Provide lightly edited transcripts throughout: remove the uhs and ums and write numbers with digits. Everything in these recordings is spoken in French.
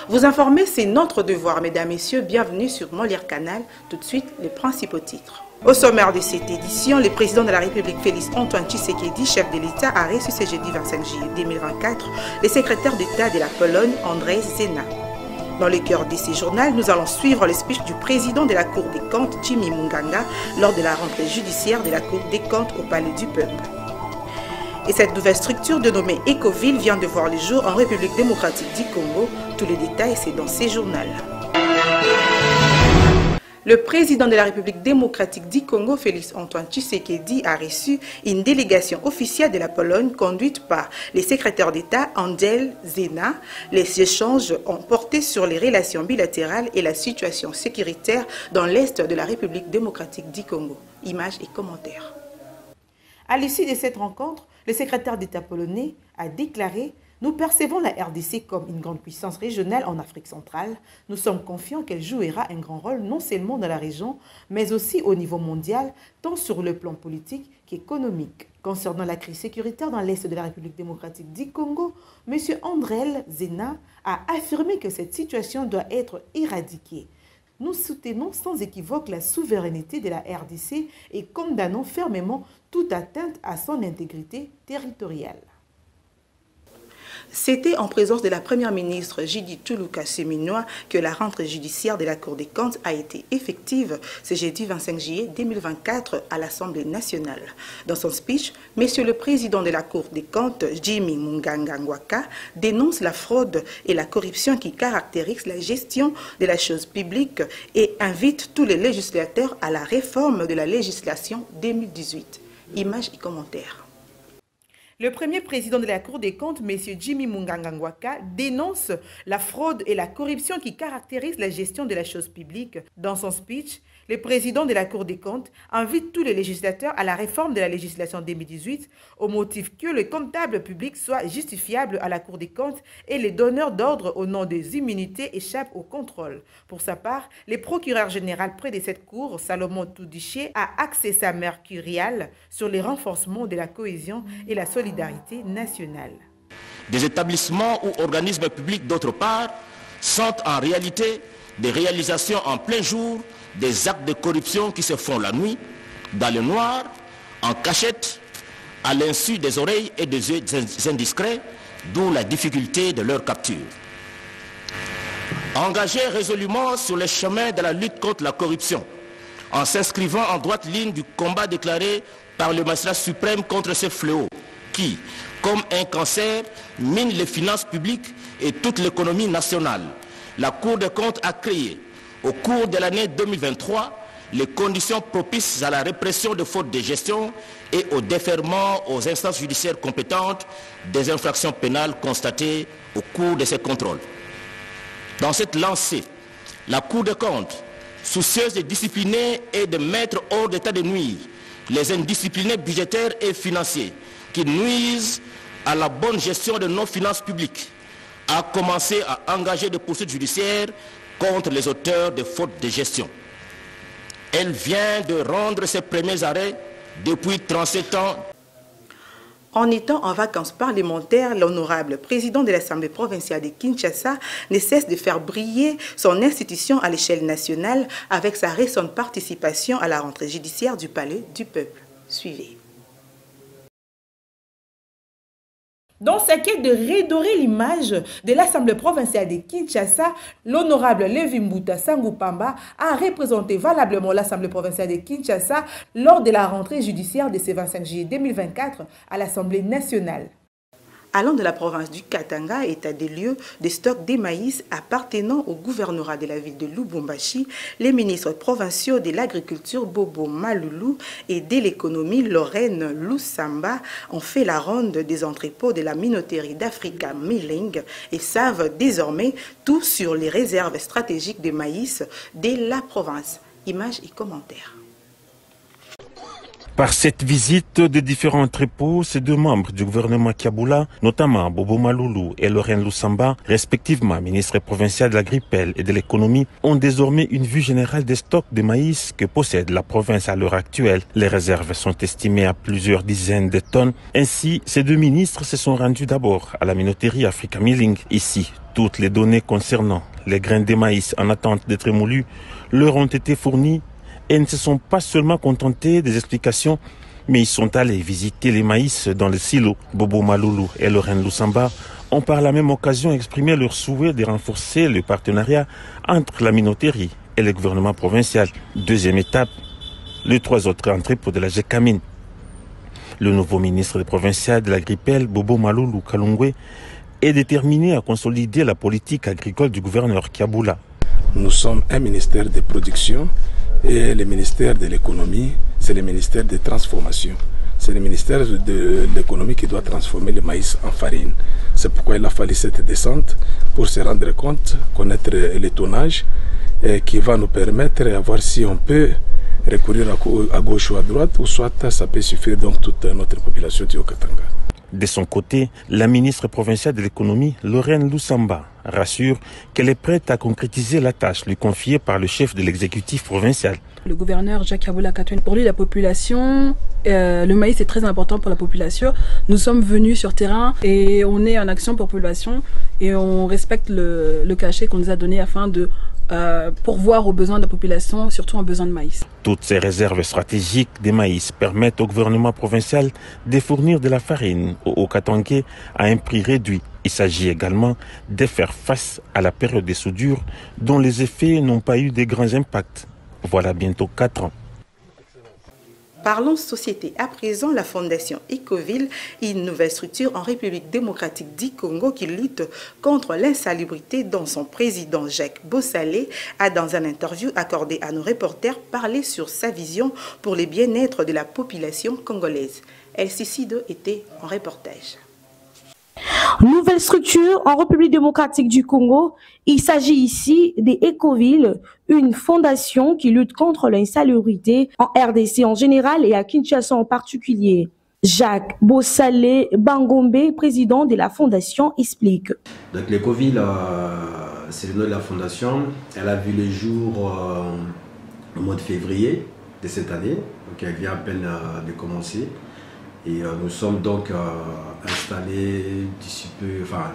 Vous informer, c'est notre devoir, mesdames, messieurs. Bienvenue sur Molière Canal. Tout de suite, les principaux titres. Au sommaire de cette édition, le président de la République Félix Antoine Tshisekedi, chef de l'État, a reçu ce jeudi 25 juillet 2024 le secrétaire d'État de la Pologne, Andrzej Zena. Dans le cœur de ce journal, nous allons suivre le speech du président de la Cour des comptes, Jimmy Munganga, lors de la rentrée judiciaire de la Cour des comptes au Palais du Peuple. Et cette nouvelle structure dénommée Ecoville vient de voir le jour en République démocratique du Congo. Tous les détails, c'est dans ce journal. Le président de la République démocratique du Congo, Félix Antoine Tshisekedi, a reçu une délégation officielle de la Pologne conduite par le secrétaire d'État Andrzej Zena. Les échanges ont porté sur les relations bilatérales et la situation sécuritaire dans l'est de la République démocratique du Congo. Images et commentaires. À l'issue de cette rencontre, le secrétaire d'État polonais a déclaré « Nous percevons la RDC comme une grande puissance régionale en Afrique centrale. Nous sommes confiants qu'elle jouera un grand rôle non seulement dans la région, mais aussi au niveau mondial, tant sur le plan politique qu'économique. » Concernant la crise sécuritaire dans l'est de la République démocratique du Congo, M. Andrzej Zena a affirmé que cette situation doit être éradiquée. Nous soutenons sans équivoque la souveraineté de la RDC et condamnons fermement toute atteinte à son intégrité territoriale. C'était en présence de la première ministre Judith Tshilaka-Seminoa que la rentrée judiciaire de la Cour des comptes a été effective ce jeudi 25 juillet 2024 à l'Assemblée nationale. Dans son speech, Monsieur le Président de la Cour des comptes, Jimmy Munganga Ngwaka, dénonce la fraude et la corruption qui caractérisent la gestion de la chose publique et invite tous les législateurs à la réforme de la législation 2018. Images et commentaires. Le premier président de la Cour des comptes, M. Jimmy Munganga Ngwaka, dénonce la fraude et la corruption qui caractérisent la gestion de la chose publique. Dans son speech, le président de la Cour des comptes invite tous les législateurs à la réforme de la législation 2018 au motif que le comptable public soit justifiable à la Cour des comptes et les donneurs d'ordre au nom des immunités échappent au contrôle. Pour sa part, le procureur général près de cette Cour, Salomon Toudiché, a axé sa mercuriale sur les renforcements de la cohésion et la solidarité nationale. Des établissements ou organismes publics, d'autre part, sont en réalité des réalisations en plein jour des actes de corruption qui se font la nuit, dans le noir, en cachette, à l'insu des oreilles et des yeux indiscrets, d'où la difficulté de leur capture. Engagés résolument sur le chemin de la lutte contre la corruption, en s'inscrivant en droite ligne du combat déclaré par le magistrat suprême contre ce fléau qui, comme un cancer, mine les finances publiques et toute l'économie nationale, la Cour des comptes a créé, au cours de l'année 2023, les conditions propices à la répression de fautes de gestion et au déferment aux instances judiciaires compétentes des infractions pénales constatées au cours de ces contrôles. Dans cette lancée, la Cour des comptes, soucieuse de discipliner et de mettre hors d'état de nuire les indisciplinés budgétaires et financiers qui nuisent à la bonne gestion de nos finances publiques, a commencé à engager des poursuites judiciaires contre les auteurs de fautes de gestion. Elle vient de rendre ses premiers arrêts depuis 37 ans. En étant en vacances parlementaires, l'honorable président de l'Assemblée provinciale de Kinshasa ne cesse de faire briller son institution à l'échelle nationale avec sa récente participation à la rentrée judiciaire du Palais du Peuple. Suivez. Dans sa quête de redorer l'image de l'Assemblée provinciale de Kinshasa, l'honorable Lévi Mbuta Sangupamba a représenté valablement l'Assemblée provinciale de Kinshasa lors de la rentrée judiciaire de ce 25 juillet 2024 à l'Assemblée nationale. Allant de la province du Katanga, état des lieux des stocks de maïs appartenant au gouvernorat de la ville de Lubumbashi, les ministres provinciaux de l'agriculture Bobo Maloulou et de l'économie Lorraine Lusamba ont fait la ronde des entrepôts de la minoterie d'Africa Milling et savent désormais tout sur les réserves stratégiques de maïs de la province. Images et commentaires. Par cette visite de différents entrepôts, ces deux membres du gouvernement Kiaboula, notamment Bobo Maloulou et Lorraine Lusamba, respectivement ministres provinciaux de l'Agrippelle et de l'économie, ont désormais une vue générale des stocks de maïs que possède la province à l'heure actuelle. Les réserves sont estimées à plusieurs dizaines de tonnes. Ainsi, ces deux ministres se sont rendus d'abord à la minoterie Africa Milling. Ici, toutes les données concernant les grains de maïs en attente d'être émoulus leur ont été fournies. Et ne se sont pas seulement contentés des explications, mais ils sont allés visiter les maïs dans le silo. Bobo Maloulou et Lorraine Lusamba ont par la même occasion exprimé leur souhait de renforcer le partenariat entre la minoterie et le gouvernement provincial. Deuxième étape, les trois autres entrepôts de la GECAMIN. Le nouveau ministre provincial de l'Agrippelle, Bobo Maloulou Kalungwe, est déterminé à consolider la politique agricole du gouverneur Kiaboula. Nous sommes un ministère de production. Et le ministère de l'économie, c'est le ministère de transformation. C'est le ministère de l'économie qui doit transformer le maïs en farine. C'est pourquoi il a fallu cette descente pour se rendre compte, connaître le tonnage qui va nous permettre de voir si on peut recourir à gauche ou à droite, ou soit ça peut suffire donc toute notre population du Haut-Katanga. De son côté, la ministre provinciale de l'économie, Lorraine Lusamba, rassure qu'elle est prête à concrétiser la tâche lui confiée par le chef de l'exécutif provincial. Le gouverneur Jacques Kiaboula Katouine, pour lui la population, le maïs est très important pour la population. Nous sommes venus sur terrain et on est en action pour la population et on respecte le cachet qu'on nous a donné afin de pourvoir aux besoins de la population, surtout en besoin de maïs. Toutes ces réserves stratégiques de maïs permettent au gouvernement provincial de fournir de la farine au Haut-Katanga à un prix réduit. Il s'agit également de faire face à la période de soudure dont les effets n'ont pas eu de grands impacts. Voilà bientôt 4 ans. Parlons société. À présent, la fondation Ecoville, une nouvelle structure en République démocratique du Congo qui lutte contre l'insalubrité, dont son président Jacques Bossalé a, dans une interview accordée à nos reporters, parlé sur sa vision pour le bien-être de la population congolaise. Elsie Sido était en reportage. Nouvelle structure en République démocratique du Congo. Il s'agit ici des Ecoville, une fondation qui lutte contre l'insalubrité en RDC en général et à Kinshasa en particulier. Jacques Bossalé Bangombe, président de la fondation, explique. Donc l'Ecoville, c'est le nom de la fondation. Elle a vu le jour au mois de février de cette année. Donc elle vient à peine de commencer. Et nous sommes donc installés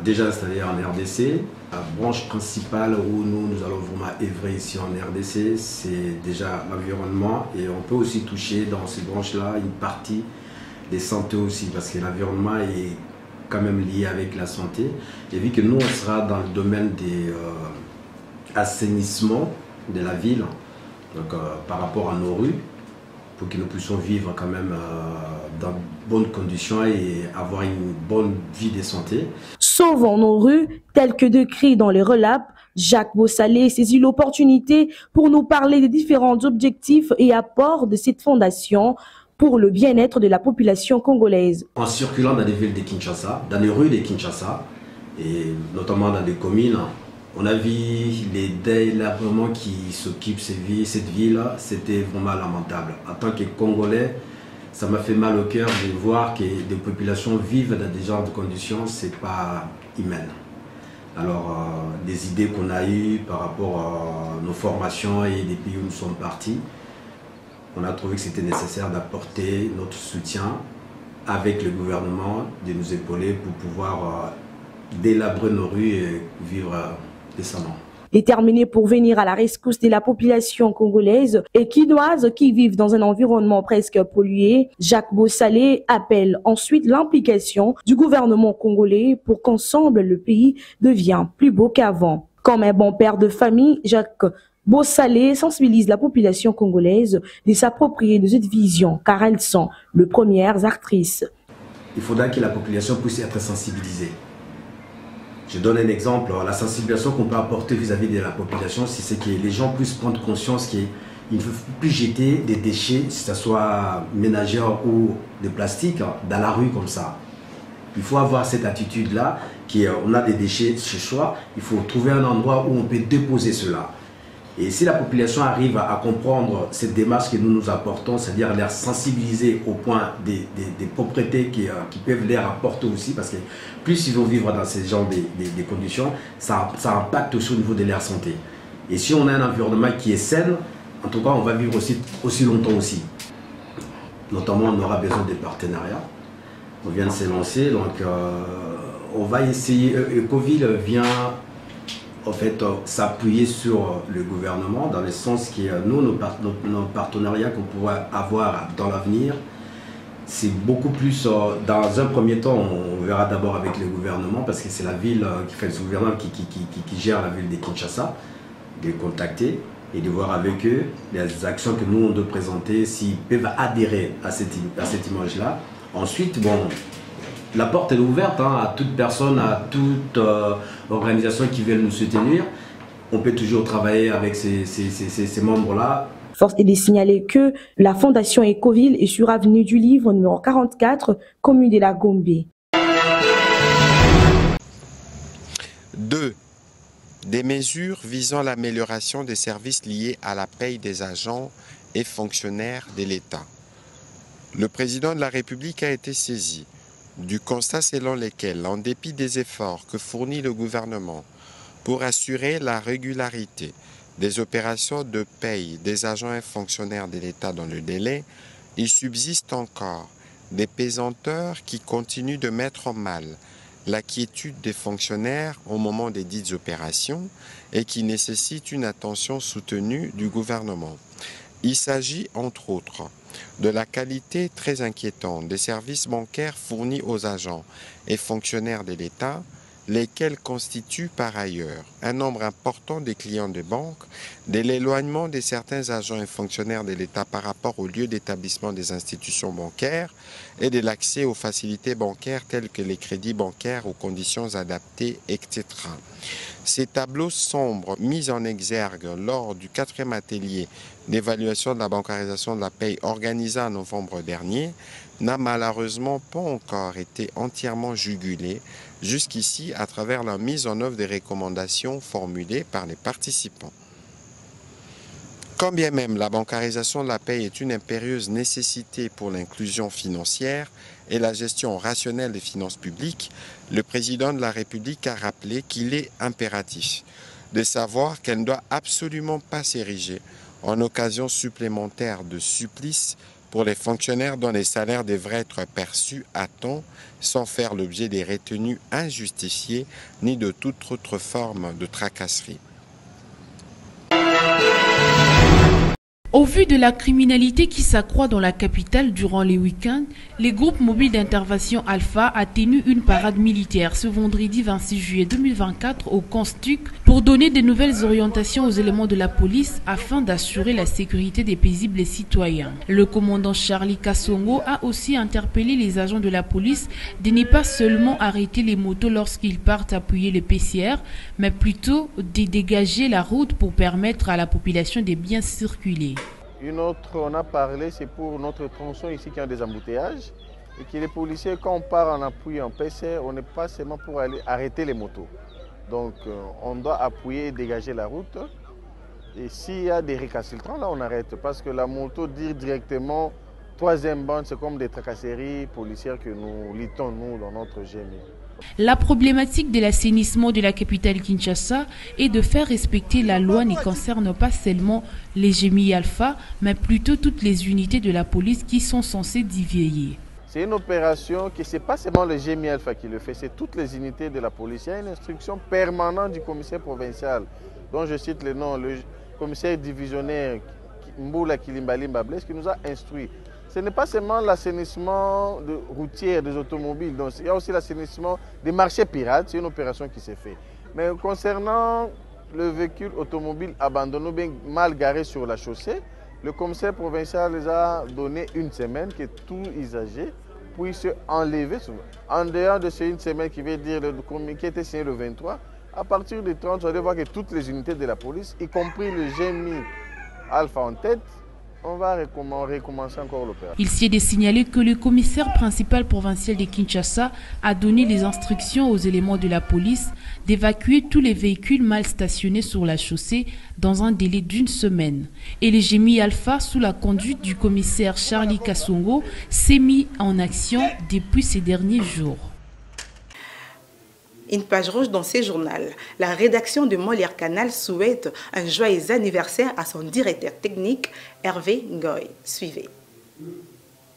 déjà installés en RDC. La branche principale où nous allons vraiment œuvrer ici en RDC, c'est déjà l'environnement. Et on peut aussi toucher dans ces branches-là une partie des santé aussi, parce que l'environnement est quand même lié avec la santé. Et vu que nous, on sera dans le domaine des assainissements de la ville, donc par rapport à nos rues, pour que nous puissions vivre quand même dans de bonnes conditions et avoir une bonne vie de santé. Sauvons nos rues, telles que décrit dans les relapes, Jacques Bossalé saisit l'opportunité pour nous parler des différents objectifs et apports de cette fondation pour le bien-être de la population congolaise. En circulant dans les villes de Kinshasa, dans les rues de Kinshasa, et notamment dans les communes, on a vu les délabrements qui s'occupent de cette ville-là, c'était vraiment lamentable. En tant que Congolais, ça m'a fait mal au cœur de voir que des populations vivent dans des genres de conditions, c'est pas humain. Alors, des idées qu'on a eues par rapport à nos formations et des pays où nous sommes partis, on a trouvé que c'était nécessaire d'apporter notre soutien avec le gouvernement, de nous épauler pour pouvoir délabrer nos rues et vivre décemment. Déterminé pour venir à la rescousse de la population congolaise et quinoise qui vivent dans un environnement presque pollué, Jacques Bossalé appelle ensuite l'implication du gouvernement congolais pour qu'ensemble le pays devienne plus beau qu'avant. Comme un bon père de famille, Jacques Bossalé sensibilise la population congolaise de s'approprier de cette vision car elles sont les premières actrices. Il faudra que la population puisse être sensibilisée. Je donne un exemple, la sensibilisation qu'on peut apporter vis-à-vis de la population, c'est que les gens puissent prendre conscience qu'il ne faut plus jeter des déchets, que ce soit ménagères ou de plastique, dans la rue comme ça. Il faut avoir cette attitude-là, qu'on a des déchets chez soi, il faut trouver un endroit où on peut déposer cela. Et si la population arrive à comprendre cette démarche que nous apportons, c'est-à-dire les sensibiliser au point des propriétés qui peuvent les apporter aussi, parce que plus ils vont vivre dans ces genres de conditions, ça impacte aussi au niveau de leur santé. Et si on a un environnement qui est sain, en tout cas, on va vivre aussi longtemps aussi. Notamment, on aura besoin des partenariats. On vient de s'élancer, donc on va essayer. Ecoville vient en fait s'appuyer sur le gouvernement dans le sens que nous, nos partenariats qu'on pourrait avoir dans l'avenir, c'est beaucoup plus, dans un premier temps, on verra d'abord avec le gouvernement, parce que c'est la ville qui fait le gouvernement qui gère la ville de Kinshasa, de les contacter et de voir avec eux les actions que nous on doit présenter, s'ils peuvent adhérer à cette image-là. Ensuite, bon, la porte est ouverte à toute personne, à toute organisation qui veut nous soutenir. On peut toujours travailler avec ces membres-là. Force est de signaler que la Fondation Ecoville est sur avenue du Livre, numéro 44, commune de la Gombe. 2. Des mesures visant l'amélioration des services liés à la paye des agents et fonctionnaires de l'État. Le président de la République a été saisi du constat selon lequel, en dépit des efforts que fournit le gouvernement pour assurer la régularité des opérations de paye des agents et fonctionnaires de l'État dans le délai, il subsiste encore des pesanteurs qui continuent de mettre en mal la quiétude des fonctionnaires au moment des dites opérations et qui nécessitent une attention soutenue du gouvernement. Il s'agit, entre autres, de la qualité très inquiétante des services bancaires fournis aux agents et fonctionnaires de l'État, lesquels constituent par ailleurs un nombre important des clients des banques, de l'éloignement de certains agents et fonctionnaires de l'État par rapport au lieu d'établissement des institutions bancaires et de l'accès aux facilités bancaires telles que les crédits bancaires aux conditions adaptées, etc. Ces tableaux sombres mis en exergue lors du 4e atelier d'évaluation de la bancarisation de la paye organisé en novembre dernier n'a malheureusement pas encore été entièrement jugulé jusqu'ici à travers la mise en œuvre des recommandations formulées par les participants. Quand bien même la bancarisation de la paye est une impérieuse nécessité pour l'inclusion financière et la gestion rationnelle des finances publiques, le président de la République a rappelé qu'il est impératif de savoir qu'elle ne doit absolument pas s'ériger en occasion supplémentaire de supplice pour les fonctionnaires dont les salaires devraient être perçus à temps sans faire l'objet des retenues injustifiées ni de toute autre forme de tracasserie. Au vu de la criminalité qui s'accroît dans la capitale durant les week-ends, les groupes mobiles d'intervention Alpha a tenu une parade militaire ce vendredi 26 juillet 2024 au Constuc pour donner de nouvelles orientations aux éléments de la police afin d'assurer la sécurité des paisibles citoyens. Le commandant Charlie Kassongo a aussi interpellé les agents de la police de ne pas seulement arrêter les motos lorsqu'ils partent appuyer le PCR, mais plutôt de dégager la route pour permettre à la population de bien circuler. Une autre, on a parlé, c'est pour notre tronçon ici qui a des embouteillages et que les policiers, quand on part en appui en PCR, on n'est pas seulement pour aller arrêter les motos. Donc on doit appuyer et dégager la route. Et s'il y a des récalcitrants, là on arrête. Parce que la moto dire directement, 3e bande, c'est comme des tracasseries policières que nous luttons nous dans notre GMI. La problématique de l'assainissement de la capitale Kinshasa est de faire respecter la loi ne concerne pas seulement les GMI Alpha, mais plutôt toutes les unités de la police qui sont censées d'y veiller. C'est une opération qui ce n'est pas seulement le GMI Alpha qui le fait, c'est toutes les unités de la police. Il y a une instruction permanente du commissaire provincial, dont je cite le nom, le commissaire divisionnaire Mboula Kilimbalimba Blaise, qui nous a instruit. Ce n'est pas seulement l'assainissement routier des automobiles, donc il y a aussi l'assainissement des marchés pirates, c'est une opération qui s'est faite. Mais concernant le véhicule automobile abandonné ou bien mal garé sur la chaussée, le commissaire provincial les a donné une semaine que tout usager puisse enlever. En dehors de ces une semaine qui veut dire le communiqué était signé le 23, à partir du 30, vous allez voir que toutes les unités de la police, y compris le GMI Alpha en tête, on va recommencer encore l'opération. Il s'y est de signaler que le commissaire principal provincial de Kinshasa a donné les instructions aux éléments de la police d'évacuer tous les véhicules mal stationnés sur la chaussée dans un délai d'1 semaine. Et le GMI Alpha, sous la conduite du commissaire Charlie Kassongo, s'est mis en action depuis ces derniers jours. Une page rouge dans ce journal. La rédaction de Molière Canal souhaite un joyeux anniversaire à son directeur technique, Hervé Ngoy. Suivez.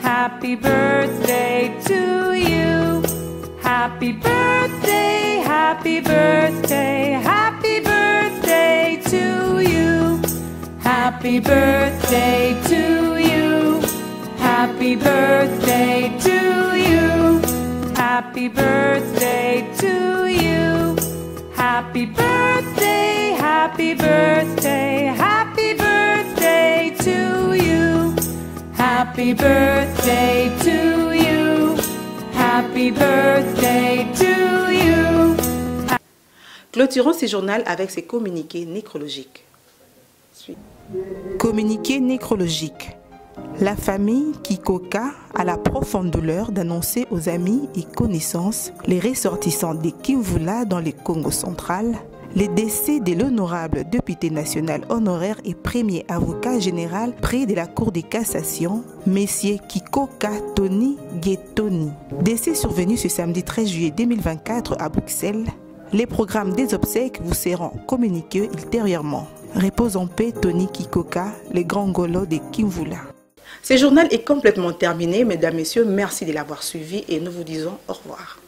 Happy birthday to you. Happy birthday, happy birthday, happy birthday to you. Happy birthday to you. Happy birthday to you. Happy birthday to you. Happy birthday, happy birthday, happy birthday to you. Happy birthday to you. Happy birthday to you. Clôturons ce journal avec ses communiqués nécrologiques. Communiqué nécrologique. La famille Kikoka a la profonde douleur d'annoncer aux amis et connaissances, les ressortissants des Kimvula dans le Congo central, les décès de l'honorable député national honoraire et premier avocat général près de la Cour de cassation, Messieurs Kikoka Tony Guetoni. Décès survenu ce samedi 13 juillet 2024 à Bruxelles. Les programmes des obsèques vous seront communiqués ultérieurement. Repose en paix Tony Kikoka, le grand golo de Kimvula. Ce journal est complètement terminé. Mesdames, Messieurs, merci de l'avoir suivi et nous vous disons au revoir.